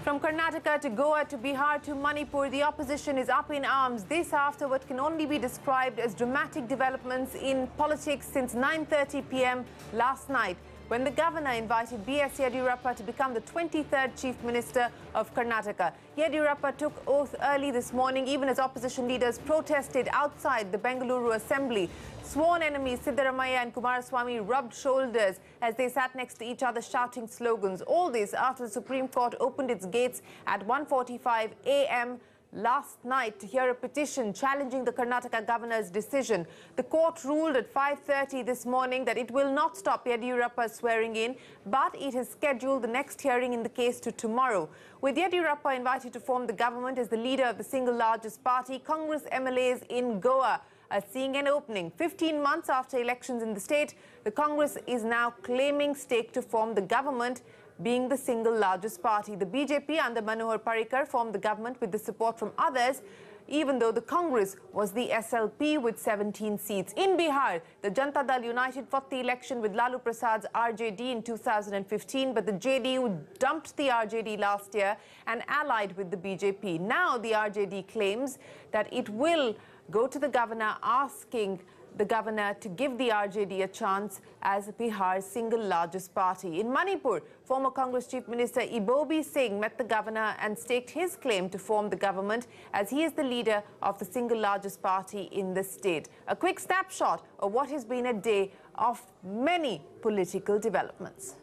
From Karnataka to Goa to Bihar to Manipur, the opposition is up in arms. This after what can only be described as dramatic developments in politics since 9:30 p.m. last night, when the governor invited B.S. Yediyurappa to become the 23rd Chief Minister of Karnataka. Yediyurappa took oath early this morning, even as opposition leaders protested outside the Bengaluru Assembly. Sworn enemies Siddaramaiah and Kumaraswamy rubbed shoulders as they sat next to each other shouting slogans. All this after the Supreme Court opened its gates at 1:45 a.m. last night to hear a petition challenging the Karnataka governor's decision. The court ruled at 5:30 this morning that it will not stop Yediyurappa's swearing in, but it has scheduled the next hearing in the case to tomorrow. With Yediyurappa invited to form the government as the leader of the single largest party, Congress MLAs in Goa are seeing an opening. 15 months after elections in the state, the Congress is now claiming stake to form the government, being the single largest party. The BJP under Manohar Parrikar formed the government with the support from others, even though the Congress was the SLP with 17 seats. In Bihar, the Janata Dal United fought the election with Lalu Prasad's RJD in 2015, but the JDU dumped the RJD last year and allied with the BJP. Now the RJD claims that it will go to the governor, asking the governor to give the RJD a chance as Bihar's single largest party. In Manipur, former Congress Chief Minister Ibobi Singh met the governor and staked his claim to form the government, as he is the leader of the single largest party in the state. A quick snapshot of what has been a day of many political developments.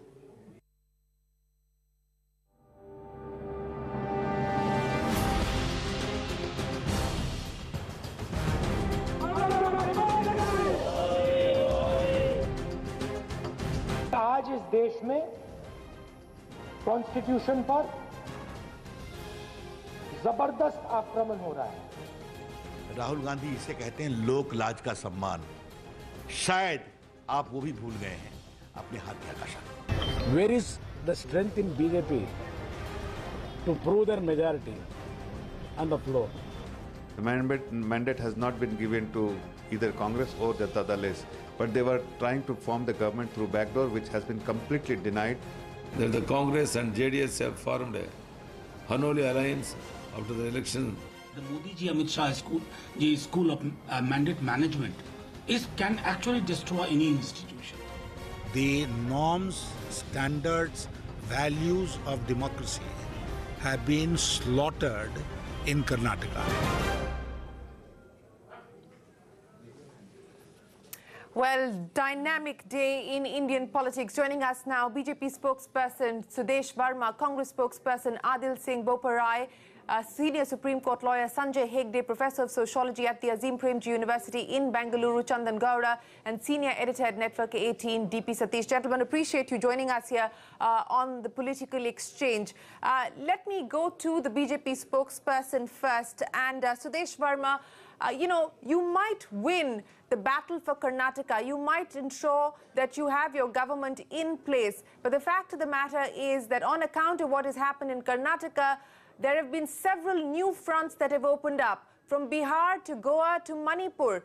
आज इस देश में constitution पर जबरदस्त आक्रमण हो रहा है। राहुल गांधी इसे कहते हैं लोक लाज का सम्मान। शायद आप वो भी भूल गए हैं अपने हाथ का शान। Where is the strength in BJP to prove their majority on the floor? The mandate has not been given to either Congress or Janata Dal, but they were trying to form the government through backdoor, which has been completely denied. The Congress and JDS have formed a unholy alliance after the election. The Modi ji Amit Shah school of mandate management can actually destroy any institution. The norms, standards, values of democracy have been slaughtered in Karnataka. Well, dynamic day in Indian politics. Joining us now, BJP spokesperson Sudesh Verma, Congress spokesperson Adil Singh Boparai, senior Supreme Court lawyer Sanjay Hegde, professor of sociology at the Azim Premji University in Bengaluru, Chandan Gowda, and senior editor at Network 18, DP Satish. Gentlemen, appreciate you joining us here on the political exchange. Let me go to the BJP spokesperson first. And Sudesh Verma, you might win the battle for Karnataka. You might ensure that you have your government in place. But the fact of the matter is that on account of what has happened in Karnataka, there have been several new fronts that have opened up, from Bihar to Goa to Manipur.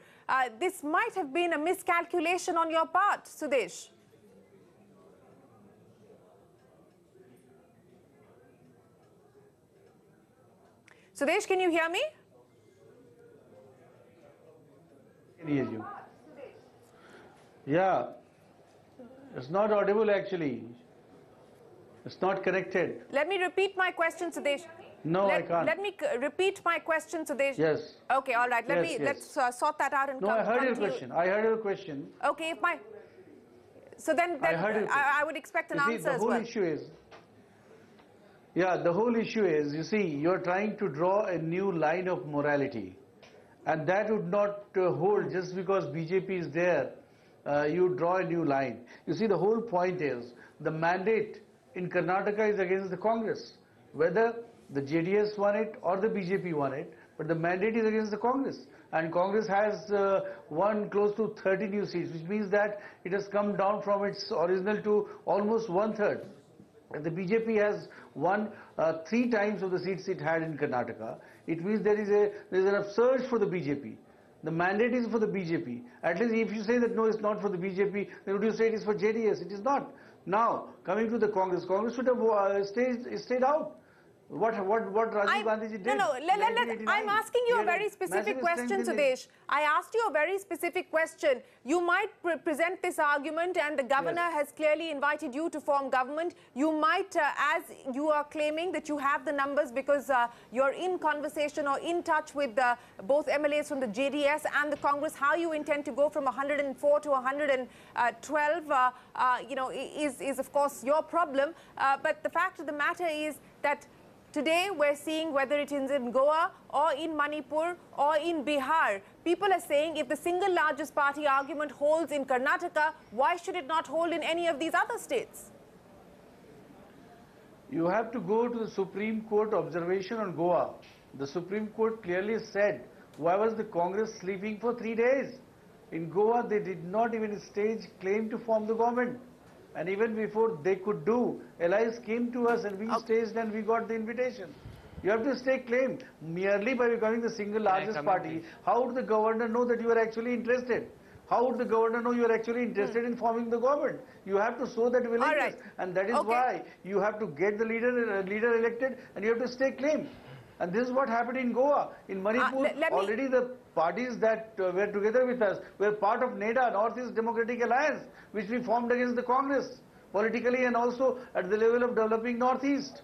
This might have been a miscalculation on your part, Sudesh. Sudesh, can you hear me? I can hear you. Yeah, it's not audible actually. It's not connected. Let me repeat my question, Sudesh. No, I can't. Let me repeat my question, Sudesh. Yes. Okay, all right. Let's sort that out and no, come. I heard your question. I heard your question. Okay, so then I would expect an answer as well. The whole issue is, the whole issue is, you see, you're trying to draw a new line of morality. And that would not hold just because BJP is there. You draw a new line. You see, the whole point is the mandate in Karnataka is against the Congress. Whether the JDS won it or the BJP won it, but the mandate is against the Congress. And Congress has won close to 30 new seats, which means that it has come down from its original to almost 1/3. And the BJP has won 3 times of the seats it had in Karnataka. It means there is an upsurge for the BJP. The mandate is for the BJP. At least if you say that no, it's not for the BJP, then would you say it is for JDS? It is not. Now, coming to the Congress, Congress should have stayed out. What Rajiv Gandhi ji did? No, I'm asking you a very specific question, Sudesh. I asked you a very specific question. You might present this argument, and the governor has clearly invited you to form government. You might, as you are claiming that you have the numbers because you're in conversation or in touch with both MLAs from the JDS and the Congress, how you intend to go from 104 to 112, you know, is of course your problem. But the fact of the matter is that today we're seeing, whether it is in Goa or in Manipur or in Bihar, people are saying if the single largest party argument holds in Karnataka, why should it not hold in any of these other states? You have to go to the Supreme Court observation on Goa. The Supreme Court clearly said, why was the Congress sleeping for 3 days? In Goa, they did not even stage claim to form the government. And even before they could do, allies came to us and we staged and we got the invitation. You have to stake claim. Merely by becoming the single largest party, how would the governor know that you are actually interested? How would the governor know you are actually interested in forming the government? You have to show that willingness. And that is why you have to get the leader elected and you have to stake claim. And this is what happened in Goa. In Manipur, already the parties that were together with us were part of NEDA, Northeast Democratic Alliance, which we formed against the Congress, politically and also at the level of developing Northeast.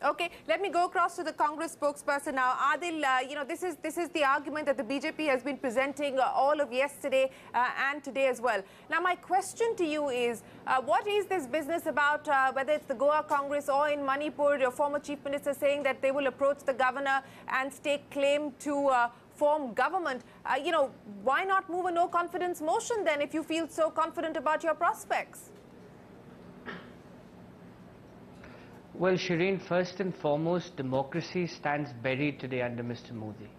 Okay, let me go across to the Congress spokesperson now. Adil, you know, this is the argument that the BJP has been presenting all of yesterday and today as well. Now, my question to you is, what is this business about, whether it's the Goa Congress or in Manipur, your former chief minister saying that they will approach the governor and stake claim to form government? You know, why not move a no-confidence motion then if you feel so confident about your prospects? Well, Shereen, first and foremost, democracy stands buried today under Mr. Modi.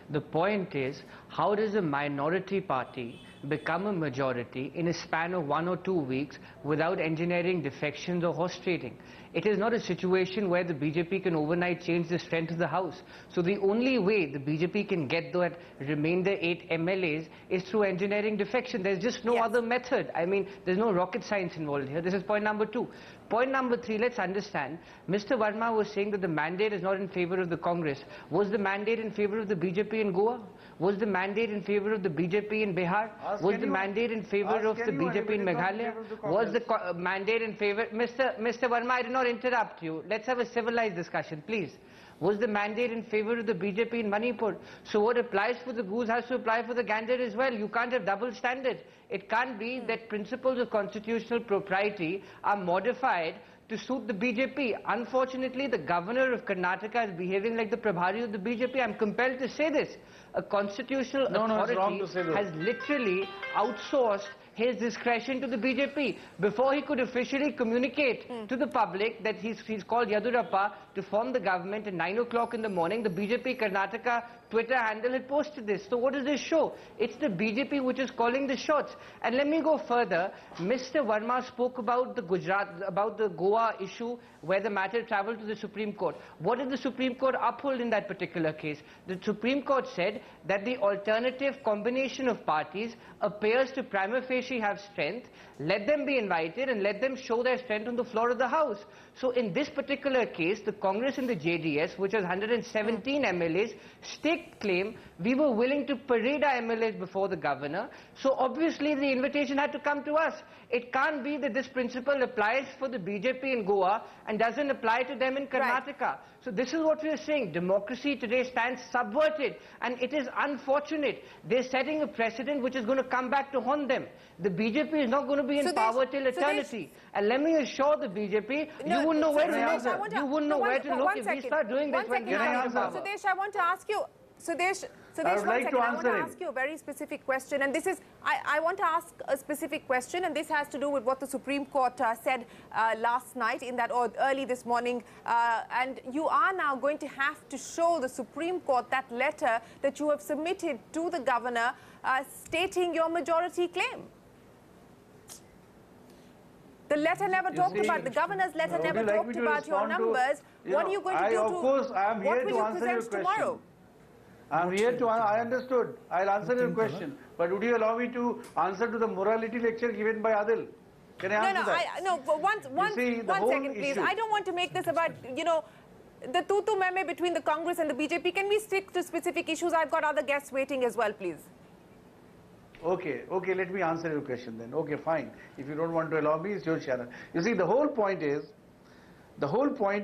The point is, how does a minority party become a majority in a span of 1 or 2 weeks without engineering defections or horse trading? It is not a situation where the BJP can overnight change the strength of the House. So the only way the BJP can get that remainder 8 MLAs is through engineering defection. There's just no other method. I mean, there's no rocket science involved here. This is point number 2. Point number 3, let's understand. Mr. Verma was saying that the mandate is not in favor of the Congress. Was the mandate in favor of the BJP in Goa? Was the mandate in favor of the BJP in Bihar? Was the mandate in favor of the BJP in Meghalaya? Was the mandate in favor... Mr. Verma, I did not interrupt you. Let's have a civilized discussion, please. Was the mandate in favor of the BJP in Manipur? So what applies for the goose has to apply for the gander as well. You can't have double standards. It can't be that principles of constitutional propriety are modified to suit the BJP. Unfortunately, the governor of Karnataka is behaving like the Prabhari of the BJP. I'm compelled to say this. A constitutional authority has literally outsourced his discretion to the BJP. Before he could officially communicate to the public that he's called Yadurappa to form the government at 9 o'clock in the morning, the BJP Karnataka Twitter handle had posted this. So what does this show? It's the BJP which is calling the shots. And let me go further. Mr. Verma spoke about the Goa issue where the matter traveled to the Supreme Court. What did the Supreme Court uphold in that particular case? The Supreme Court said that the alternative combination of parties appears to prima facie have strength. Let them be invited and let them show their strength on the floor of the House. So in this particular case, the Congress and the JDS, which has 117 MLAs, staked claim we were willing to parade our MLAs before the governor. So obviously the invitation had to come to us. It can't be that this principle applies for the BJP in Goa and doesn't apply to them in Karnataka. Right. So this is what we are saying. Democracy today stands subverted, and it is unfortunate. They're setting a precedent which is going to come back to haunt them. The BJP is not going to be in power till eternity. And let me assure the BJP, you wouldn't know where to look. You wouldn't know where to look if we start doing this when we are in power. Sudesh, I want to ask you. Sudesh, I want to ask you a very specific question, and this is, I want to ask a specific question, and this has to do with what the Supreme Court said last night or early this morning, and you are now going to have to show the Supreme Court that letter that you have submitted to the governor stating your majority claim. The letter never talked about, the governor's letter never talked about your numbers. What are you going to do what will you present tomorrow? I'm here to, I understood. I'll answer your question. But would you allow me to answer to the morality lecture given by Adil? Can I answer that? No, but one second, please. Issue. I don't want to make this about, you know, the tutu meme between the Congress and the BJP. Can we stick to specific issues? I've got other guests waiting as well, please. Okay, let me answer your question then. Okay, fine. If you don't want to allow me, it's your channel. You see, the whole point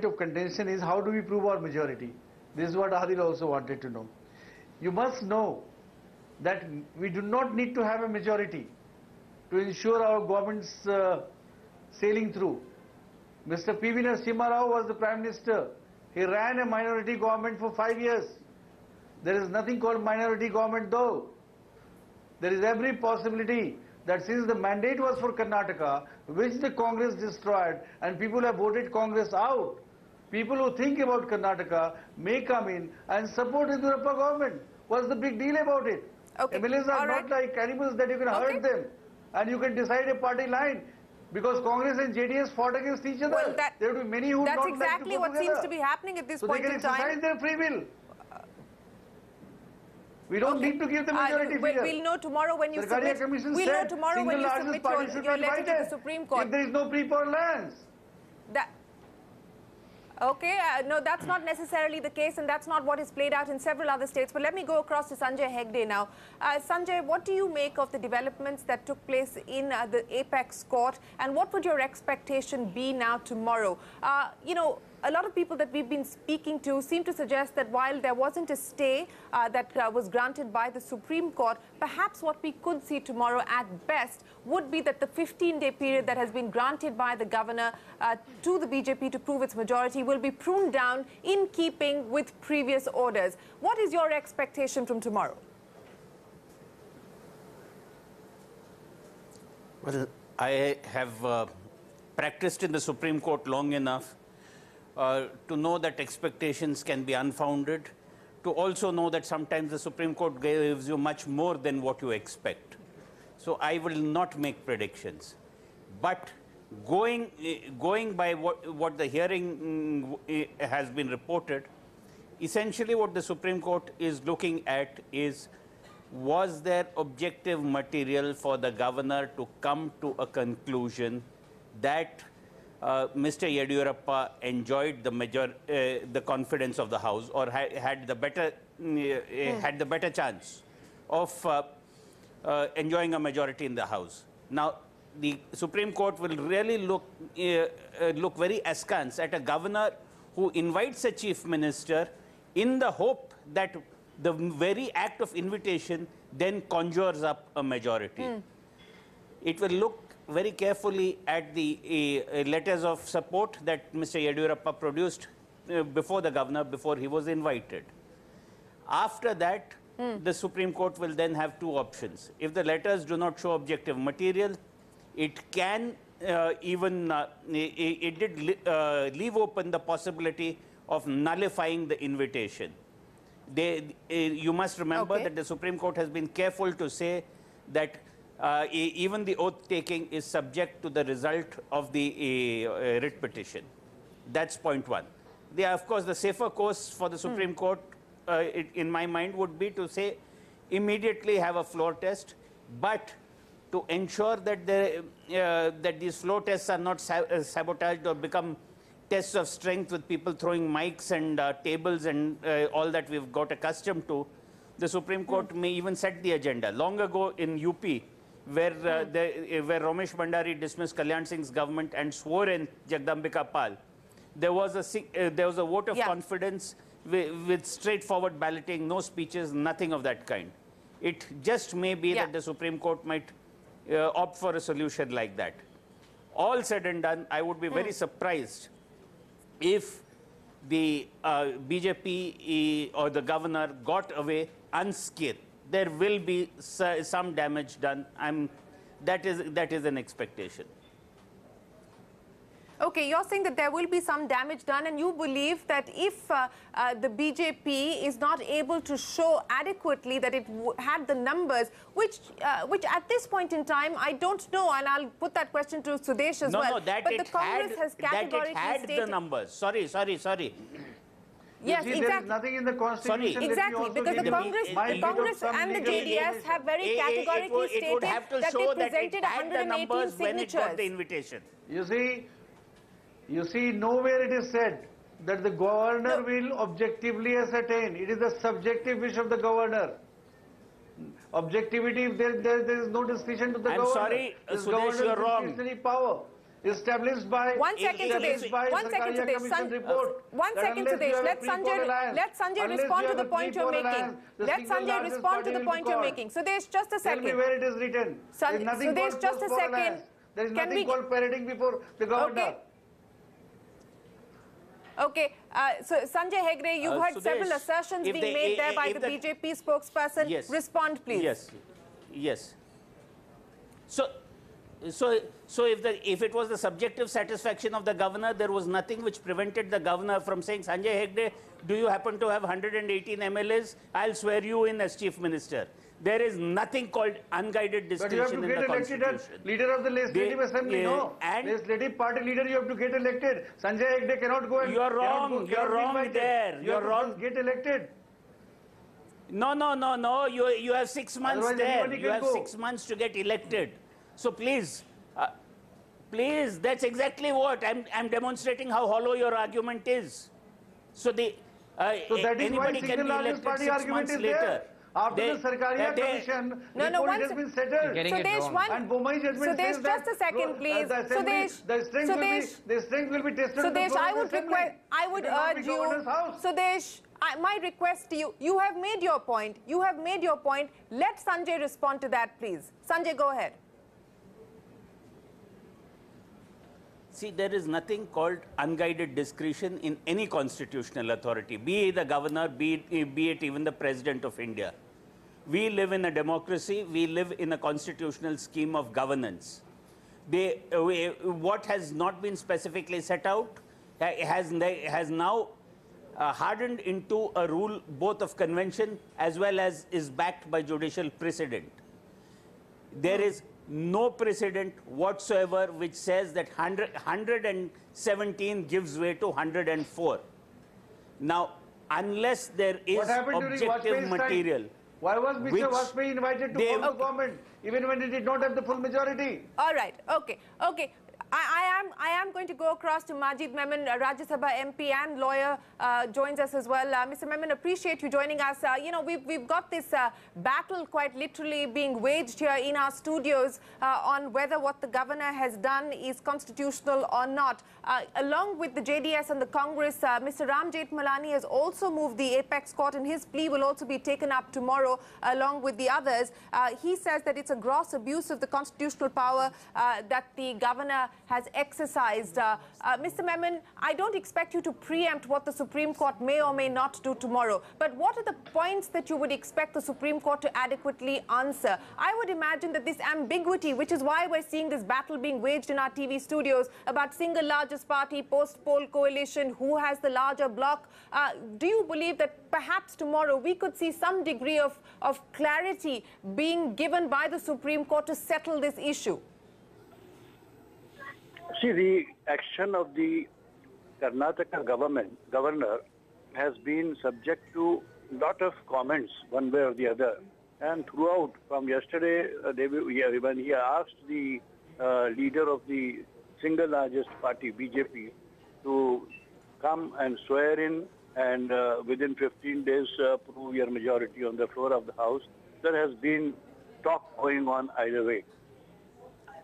of contention is how do we prove our majority? This is what Adil also wanted to know. You must know that we do not need to have a majority to ensure our government's sailing through. Mr. P.V. Narasimha Rao was the Prime Minister. He ran a minority government for 5 years. There is nothing called minority government though. There is every possibility that since the mandate was for Karnataka, which the Congress destroyed, and people have voted Congress out, people who think about Karnataka may come in and support the Yediyurappa government. What's the big deal about it? Okay. MLAs are not like animals that you can hurt them and you can decide a party line. Because Congress and JDS fought against each other. Well, there will be many who that's not exactly like to go what seems together. to be happening at this So point they can in time. exercise their free will. We don't need to give the majority figure. We'll know tomorrow when you submit. We'll know tomorrow when you submit your letter to the Supreme Court. If there is no pre-power lands. Okay, no, that's not necessarily the case, and that's not what is played out in several other states. But let me go across to Sanjay Hegde now. Sanjay, what do you make of the developments that took place in the Apex Court, and what would your expectation be now tomorrow? You know, a lot of people that we've been speaking to seem to suggest that while there wasn't a stay that was granted by the Supreme Court, perhaps what we could see tomorrow at best would be that the 15-day period that has been granted by the governor to the BJP to prove its majority will be pruned down in keeping with previous orders. What is your expectation from tomorrow? Well, I have practiced in the Supreme Court long enough to know that expectations can be unfounded, to also know that sometimes the Supreme Court gives you much more than what you expect. So I will not make predictions. But going by what the hearing has been reported, essentially what the Supreme Court is looking at is, was there objective material for the governor to come to a conclusion that Mr. Yediyurappa enjoyed the confidence of the House, or had the better chance of enjoying a majority in the House. Now, the Supreme Court will really look very askance at a governor who invites a chief minister in the hope that the very act of invitation then conjures up a majority. It will look very carefully at the letters of support that Mr. Yediyurappa produced before the governor, before he was invited. After that, the Supreme Court will then have two options. If the letters do not show objective material, it can it did leave open the possibility of nullifying the invitation. You must remember that the Supreme Court has been careful to say that even the oath-taking is subject to the result of the writ petition. That's point one. Of course, the safer course for the Supreme Court, in my mind, would be to say immediately have a floor test, but to ensure that that these floor tests are not sabotaged or become tests of strength with people throwing mics and tables and all that we've got accustomed to, the Supreme Court may even set the agenda. Long ago in UP, where Ramesh Bhandari dismissed Kalyan Singh's government and swore in Jagdambika Pal, there was a vote of confidence with straightforward balloting, no speeches, nothing of that kind. It just may be that the Supreme Court might opt for a solution like that. All said and done, I would be very surprised if the BJP or the governor got away unscathed. There will be some damage done. That is an expectation. Okay, you're saying that there will be some damage done, and you believe that if the BJP is not able to show adequately that it had the numbers, which at this point in time, I don't know, and I'll put that question to Sudesh as well. No, that but it the Congress has categorically had stated the numbers. Sorry. Yes, see, exactly. There is nothing in the constitution. Sorry. Exactly, because the Congress and the JDS have very categorically stated have to that show they that it presented had the 118 numbers when it got the signatures. invitation. You see, nowhere it is said that the governor will objectively ascertain. It is the subjective wish of the governor. Objectivity, there is no discretion to the governor. I'm sorry, Sudesh, you're wrong. Discretionary power established by... One second, Sudesh. One second, Sudesh. One second, Sudesh. Let Sanjay respond to the point you're making. Let Sanjay respond to the point you're making. Sudesh, just a second. Tell me where it is written. There is nothing Sudesh, just a second. There is nothing called parading before the governor. Okay, so Sanjay Hegde, you've heard Sudesh, several assertions being made there by the BJP spokesperson. Yes. Respond, please. Yes. So if it was the subjective satisfaction of the governor, there was nothing which prevented the governor from saying, Sanjay Hegde, do you happen to have 118 MLAs? I'll swear you in as chief minister. There is nothing called unguided discretion in the constitution. But you have to get elected as leader of the legislative assembly, no? And legislative party leader, you have to get elected. Sanjay Hegde cannot go and... You're wrong. You're wrong there. You're wrong. Get elected. No. You have 6 months there. You have 6 months to get elected. So please, that's exactly what I'm demonstrating how hollow your argument is. So that is anybody why can be elected party 6 months later. There. After the Sarkaria Commission, it has been settled. Sudesh, And Bomai judgment says just a second, please. The strength will be tested. Sudesh, I would urge you. Sudesh, my request to you, you have made your point. Let Sanjay respond to that, please. Sanjay, go ahead. See, there is nothing called unguided discretion in any constitutional authority, be it the governor, be it even the president of India. We live in a democracy. We live in a constitutional scheme of governance. What has not been specifically set out has now hardened into a rule both of convention as well as is backed by judicial precedent. There is no precedent whatsoever which says that 117 gives way to 104. Now, unless there is objective material... Why was Mr. Vajpayee invited to form the government, even when he did not have the full majority? All right, okay. I am going to go across to Majid Memon, Rajya Sabha MP and lawyer, joins us as well. Mr. Memon, appreciate you joining us. We've got this battle quite literally being waged here in our studios on whether what the governor has done is constitutional or not. Along with the JDS and the Congress, Mr. Ram Jethmalani has also moved the apex court, and his plea will also be taken up tomorrow along with the others. He says that it's a gross abuse of the constitutional power that the governor has exercised. Mr. Memon, I don't expect you to preempt what the Supreme Court may or may not do tomorrow, but what are the points that you would expect the Supreme Court to adequately answer? I would imagine that this ambiguity, which is why we're seeing this battle being waged in our TV studios about single largest party, post-poll coalition, who has the larger bloc, do you believe that perhaps tomorrow we could see some degree of clarity being given by the Supreme Court to settle this issue? See, the action of the Karnataka governor has been subject to a lot of comments one way or the other. And throughout, from yesterday, when he asked the leader of the single largest party, BJP, to come and swear in and within 15 days prove your majority on the floor of the House, there has been talk going on either way.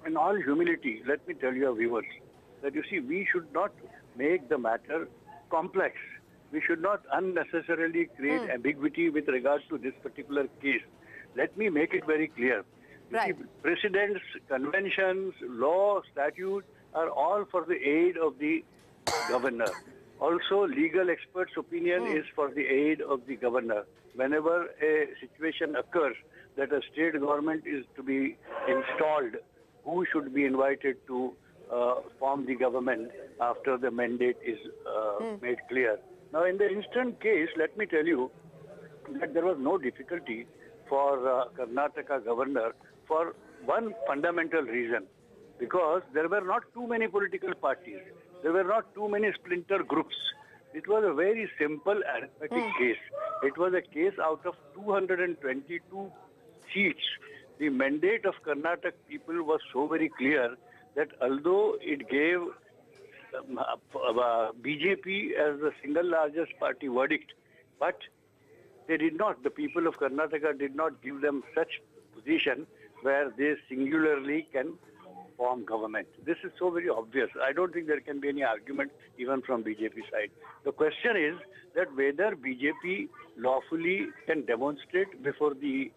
In all humility, let me tell your viewers that you see, we should not make the matter complex. We should not unnecessarily create ambiguity with regard to this particular case. Let me make it very clear. Right. See, precedents, conventions, law, statutes are all for the aid of the governor. Also, legal experts' opinion is for the aid of the governor. Whenever a situation occurs that a state government is to be installed, who should be invited to form the government after the mandate is made clear. Now, in the instant case, let me tell you that there was no difficulty for Karnataka governor for one fundamental reason, because there were not too many political parties. There were not too many splinter groups. It was a very simple arithmetic case. It was a case out of 222 seats. The mandate of Karnataka people was so very clear that although it gave BJP as the single largest party verdict, but they did not, the people of Karnataka did not give them such position where they singularly can form government. This is so very obvious. I don't think there can be any argument even from BJP side. The question is that whether BJP lawfully can demonstrate before the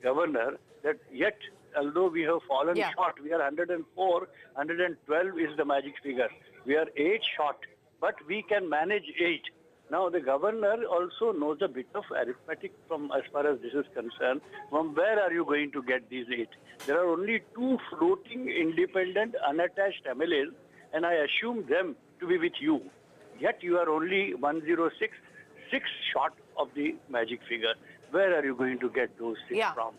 governor that yet, although we have fallen short, we are 104, 112 is the magic figure. We are 8 short, but we can manage 8. Now, the governor also knows a bit of arithmetic from as far as this is concerned. From where are you going to get these 8? There are only 2 floating, independent, unattached MLAs, and I assume them to be with you. Yet you are only 106, 6 short of the magic figure. Where are you going to get those 6 from?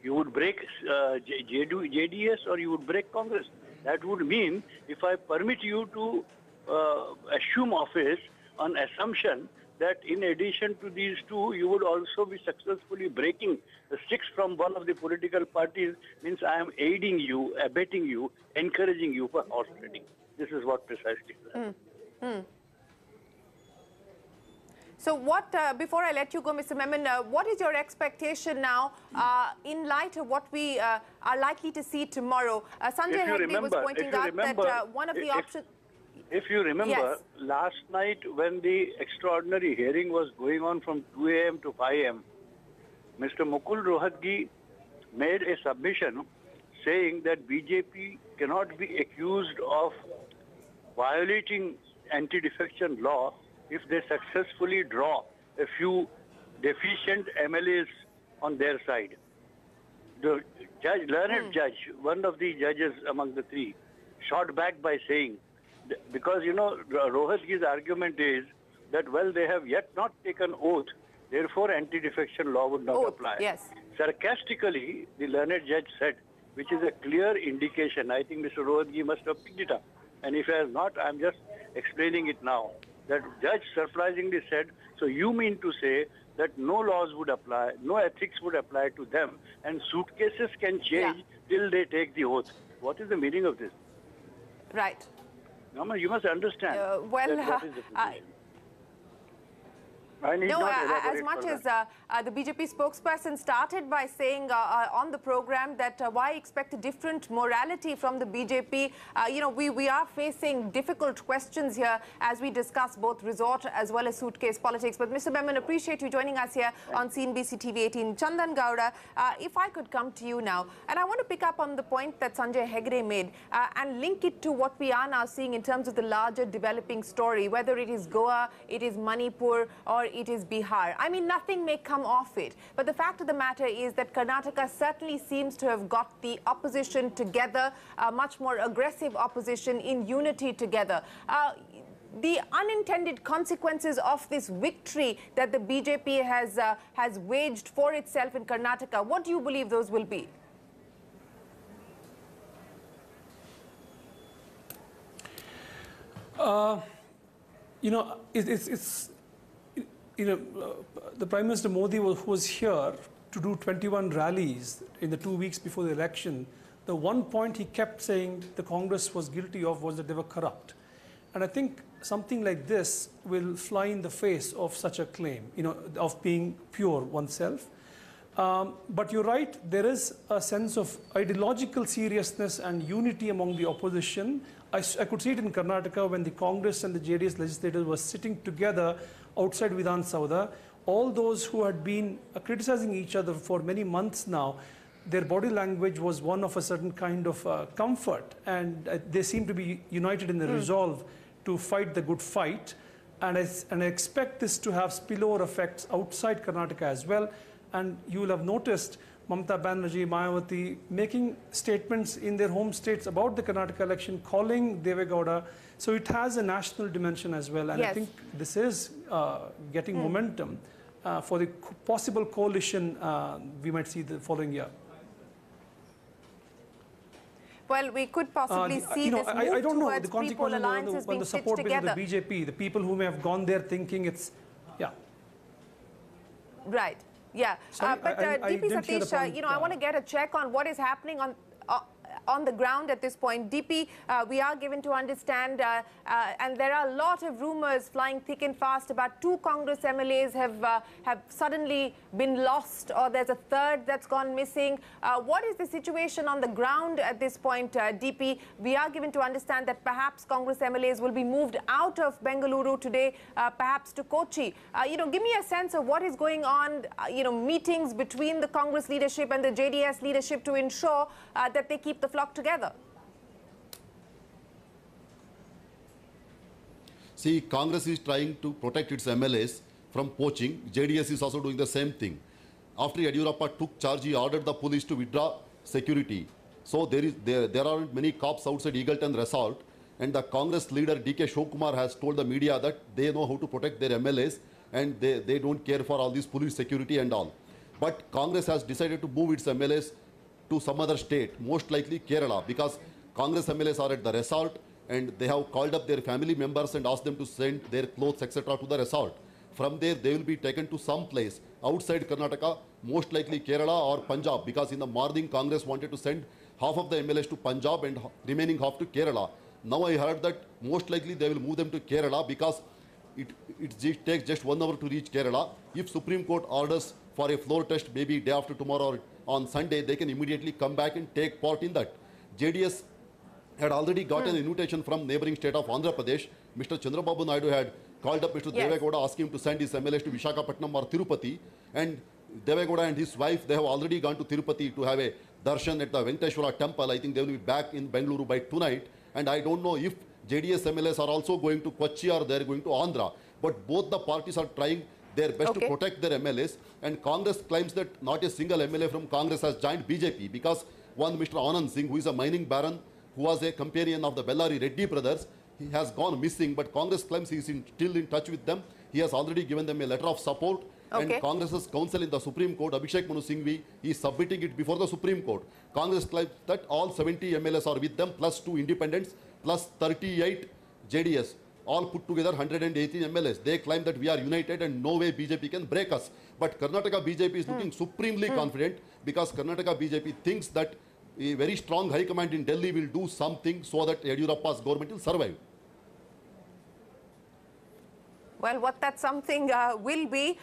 You would break JDS or you would break Congress. That would mean if I permit you to assume office on assumption that in addition to these 2, you would also be successfully breaking the 6 from one of the political parties, means I am aiding you, abetting you, encouraging you for horse trading. This is what precisely is. So what, before I let you go, Mr. Memon, what is your expectation now in light of what we are likely to see tomorrow? Sanjay Hegde was pointing out that one of the options... If you remember, last night when the extraordinary hearing was going on from 2 a.m. to 5 a.m., Mr. Mukul Rohatgi made a submission saying that BJP cannot be accused of violating anti-defection law if they successfully draw a few deficient MLAs on their side. The judge, learned judge, one of the judges among the 3, shot back by saying, because, you know, Rohatgi's argument is that, well, they have yet not taken oath, therefore anti-defection law would not apply. Sarcastically, the learned judge said, which is a clear indication, I think Mr. Rohatgi must have picked it up. And if he has not, I'm just explaining it now. That judge surprisingly said, so you mean to say that no laws would apply, no ethics would apply to them, and suitcases can change till they take the oath. What is the meaning of this? Right. No, you must understand. What is the position. No, as much as the BJP spokesperson started by saying on the program that why expect a different morality from the BJP, you know, we are facing difficult questions here as we discuss both resort as well as suitcase politics. But Mr. Memon, appreciate you joining us here on CNBC TV 18. Chandan Gowda, if I could come to you now, and I want to pick up on the point that Sanjay Hegde made and link it to what we are now seeing in terms of the larger developing story, whether it is Goa, it is Manipur, or it is Bihar. I mean, nothing may come off it. But the fact of the matter is that Karnataka certainly seems to have got the opposition together, much more aggressive opposition in unity together. The unintended consequences of this victory that the BJP has waged for itself in Karnataka, what do you believe those will be? You know, the Prime Minister Modi was here to do 21 rallies in the 2 weeks before the election. The one point he kept saying the Congress was guilty of was that they were corrupt. And I think something like this will fly in the face of such a claim, you know, of being pure oneself. But you're right, there is a sense of ideological seriousness and unity among the opposition. I could see it in Karnataka when the Congress and the JDS legislators were sitting together outside Vidhan Sauda. All those who had been criticizing each other for many months now, their body language was one of a certain kind of comfort, and they seem to be united in the resolve to fight the good fight. And I expect this to have spillover effects outside Karnataka as well. And you will have noticed Mamata Banerjee, Mayawati making statements in their home states about the Karnataka election, calling Deve Gowda. So it has a national dimension as well. And I think this is getting momentum for the possible coalition we might see the following year. Well, we could possibly see this move I don't know towards the consequences alliances when being the stitched support base of together. the BJP, the people who may have gone there thinking it's, yeah. Right. Yeah. Sorry, But I DP didn't hear the Satish, point, I want to get a check on what is happening on the ground at this point. DP, we are given to understand, and there are a lot of rumors flying thick and fast about 2 Congress MLAs have suddenly been lost, or there's a third that's gone missing. What is the situation on the ground at this point, DP? We are given to understand that perhaps Congress MLAs will be moved out of Bengaluru today, perhaps to Kochi. Give me a sense of what is going on, meetings between the Congress leadership and the JDS leadership to ensure that they keep the flock together. See, Congress is trying to protect its MLAs from poaching. JDS is also doing the same thing. After Yadurappa took charge, he ordered the police to withdraw security. So there aren't many cops outside Eagleton Resort, and the Congress leader DK Shivkumar has told the media that they know how to protect their MLAs and they don't care for all this police security and all. But Congress has decided to move its MLAs to some other state, most likely Kerala, because Congress MLAs are at the resort and they have called up their family members and asked them to send their clothes, etc. to the resort. From there, they will be taken to some place outside Karnataka, most likely Kerala or Punjab, because in the morning, Congress wanted to send half of the MLAs to Punjab and remaining half to Kerala. Now I heard that most likely they will move them to Kerala because it takes just 1 hour to reach Kerala. If Supreme Court orders for a floor test maybe day after tomorrow or on Sunday, they can immediately come back and take part in that. JDS had already got an invitation from neighboring state of Andhra Pradesh. Mr. Chandrababu Naidu had called up Mr. Devegowda, asking him to send his MLAs to Visakhapatnam or Tirupati. And Devegowda and his wife, they have already gone to Tirupati to have a darshan at the Venkateshwara temple. I think they will be back in Bengaluru by tonight. And I don't know if JDS MLAs are also going to Kochi or they are going to Andhra. But both the parties are trying their best to protect their MLAs, and Congress claims that not a single MLA from Congress has joined BJP because one Mr. Anand Singh, who is a mining baron, who was a companion of the Bellari Reddy brothers, he has gone missing, but Congress claims he is still in touch with them. He has already given them a letter of support, and Congress's counsel in the Supreme Court, Abhishek Manu Singhvi, is submitting it before the Supreme Court. Congress claims that all 70 MLAs are with them, plus 2 independents, plus 38 JDS. All put together 118 MLAs. They claim that we are united and no way BJP can break us. But Karnataka BJP is looking supremely confident because Karnataka BJP thinks that a very strong high command in Delhi will do something so that Yadurappa's government will survive. Well, what that something will be,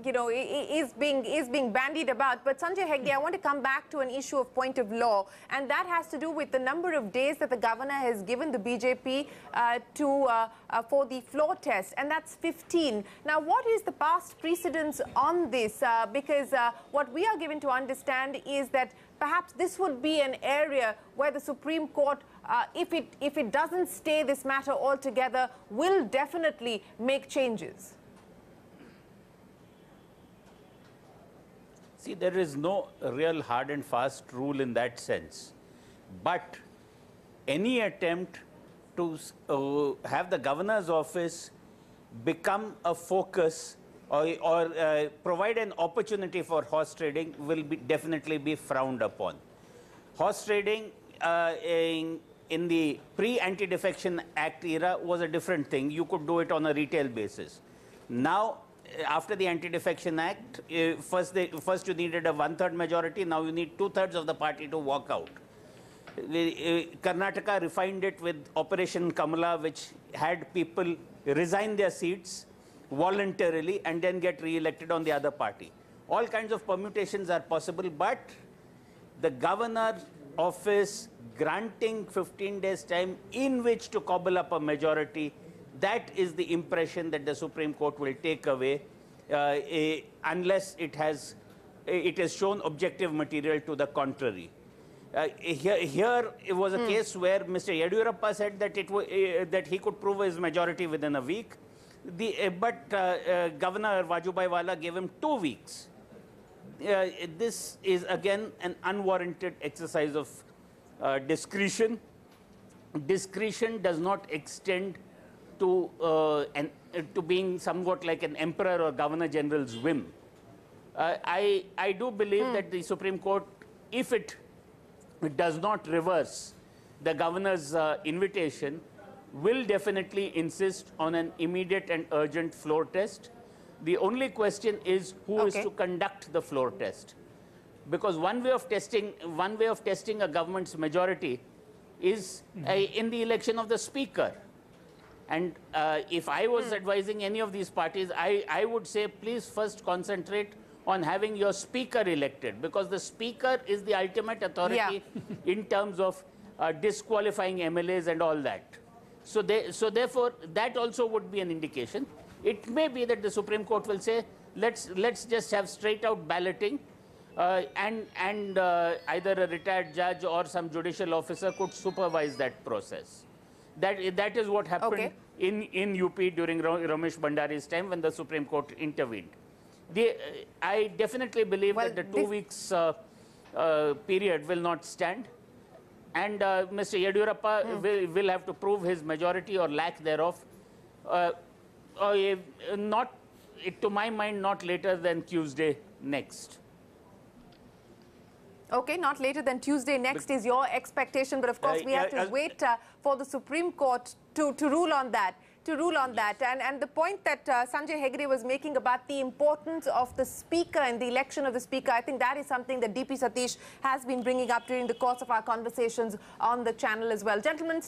is being bandied about. But Sanjay Hegde, I want to come back to an issue of point of law, and that has to do with the number of days that the governor has given the BJP for the floor test, and that's 15. Now, what is the past precedence on this? Because what we are given to understand is that perhaps this would be an area where the Supreme Court, if it doesn't stay this matter altogether, will definitely make changes. See, there is no real hard and fast rule in that sense. But any attempt to have the governor's office become a focus or provide an opportunity for horse trading will definitely be frowned upon. Horse trading in the pre-Anti-Defection Act era was a different thing. You could do it on a retail basis. Now, after the Anti-Defection Act, first you needed a 1/3 majority. Now you need 2/3 of the party to walk out. Karnataka refined it with Operation Kamala, which had people resign their seats voluntarily and then get re-elected on the other party. All kinds of permutations are possible, but the governor office granting 15 days time in which to cobble up a majority, that is the impression that the Supreme Court will take away unless it has shown objective material to the contrary. Here it was a case where Mr. Yadurappa said that that he could prove his majority within a week. But Governor Vajubhai Wala gave him 2 weeks. This is again an unwarranted exercise of discretion. Discretion does not extend to being somewhat like an emperor or governor general's whim. I do believe that the Supreme Court, if it does not reverse the governor's invitation, will definitely insist on an immediate and urgent floor test. The only question is who is to conduct the floor test. Because one way of testing a government's majority is in the election of the speaker. And if I was advising any of these parties, I would say, please first concentrate on having your speaker elected, because the speaker is the ultimate authority in terms of disqualifying MLAs and all that. So therefore, that also would be an indication. It may be that the Supreme Court will say, let's just have straight out balloting, and either a retired judge or some judicial officer could supervise that process. That is what happened in UP during Ramesh Bhandari's time when the Supreme Court intervened. I definitely believe that the 2 weeks period will not stand, and Mr. Yediyurappa will have to prove his majority or lack thereof, to my mind, not later than Tuesday next. Okay, not later than Tuesday next is your expectation, but of course we have to wait for the Supreme Court to rule on that. And the point that Sanjay Hegde was making about the importance of the speaker and the election of the speaker, I think that is something that DP Satish has been bringing up during the course of our conversations on the channel as well. Gentlemen,